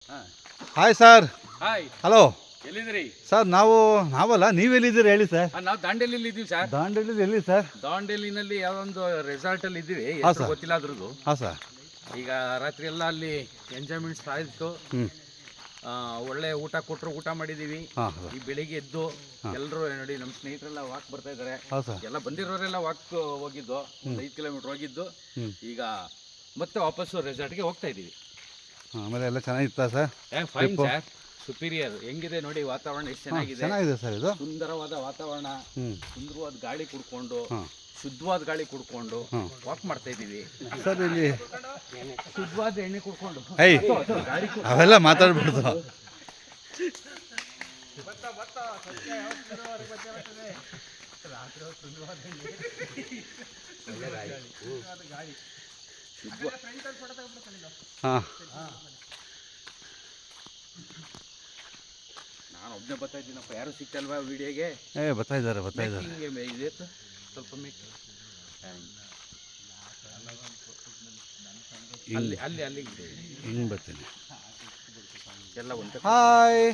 Hi sir. Hi, hello ಎಲ್ಲಿದ್ದೀರಿ sir. ನಾವಲ್ಲ, ನೀವೆಲ್ಲಿದ್ದೀರಿ ಹೇಳಿ ಸರ್. ನಾವು ದಾಂಡೇಲಿಯಲ್ಲಿ ಇದ್ದೀವಿ ಸರ್. ದಾಂಡೇಲಿ ಎಲ್ಲಿ ಸರ್? ದಾಂಡೇಲಿನಲ್ಲಿ ಯಾವೊಂದು ರೆಸಾರ್ಟ್ ಅಲ್ಲಿ ಇದ್ದೀವಿ. ಹಾಂ ಹೆಸರು ಸರ್. ಗೊತ್ತಿಲ್ಲ ಅದ್ರದ್ದು. ಹಾಂ ಸರ್. ಈಗ ರಾತ್ರಿ ಎಲ್ಲ ಅಲ್ಲಿ ಎಂಜಾಯ್ಮೆಂಟ್ಸ್ ಆಯಿತು. ಹ್ಞೂ. ಒಳ್ಳೆ ಊಟ ಕೊಟ್ಟರು, ಊಟ ಮಾಡಿದ್ದೀವಿ. ಹಾಂ ಸರ್. ಈ ಬೆಳಿಗ್ಗೆ ಎದ್ದು ಎಲ್ಲರೂ ನೋಡಿ, ನಮ್ಮ ಸ್ನೇಹಿತರೆಲ್ಲ ವಾಕ್ ಬರ್ತಾ ಇದ್ದಾರೆ. ಹಾಂ ಸರ್. ಎಲ್ಲ ಬಂದಿರೋರೆಲ್ಲ ವಾಕ್ ಹೋಗಿದ್ದು, ಒಂದು 5 ಕಿಲೋಮೀಟರ್ ಹೋಗಿದ್ದು. ಈಗ ಮತ್ತೆ ವಾಪಸ್ಸು ರೆಸಾರ್ಟ್ಗೆ ಹೋಗ್ತಾ ಇದ್ದೀವಿ. ಆಮೇಲೆ ಎಲ್ಲ ಚೆನ್ನಾಗಿತ್ತಾ ಸರ್? Fine sir, superior. ಹೆಂಗಿದೆ ನೋಡಿ ವಾತಾವರಣ, ಎಷ್ಟು ಚೆನ್ನಾಗಿದೆ. ಚೆನ್ನಾಗಿದೆ ಸರ್ ಇದು. ಸುಂದರವಾದ ವಾತಾವರಣ, ಸುಂದರವಾದ ಗಾಳಿ ಕುಡ್ಕೊಂಡು, ಶುದ್ಧವಾದ ಗಾಳಿ ಕುಡ್ಕೊಂಡು ವಾಕ್ ಮಾಡ್ತಾ ಇದ್ದೀವಿ ಸರ್. ಇಲ್ಲಿ ಶುದ್ಧವಾದ ಎಣ್ಣೆ ಕುಡ್ಕೊಂಡು ಅವೆಲ್ಲ ಮಾತಾಡ್ಬಿಡ್ದು. ಹಾಂ, ನಾನು ಒಬ್ಬನೇ ಬರ್ತಾ ಇದ್ದೀನಪ್ಪ, ಯಾರು ಸಿಕ್ತಲ್ವಾ ವಿಡಿಯೋಗೆ? ಬರ್ತಾ ಇದ್ದಾರೆ. ಇದೆ ಸ್ವಲ್ಪ ಅಲ್ಲಿ ಹಿಂಗೆ ಬರ್ತೀನಿ. ಎಲ್ಲ ಒಂದು ಹಾಯ್.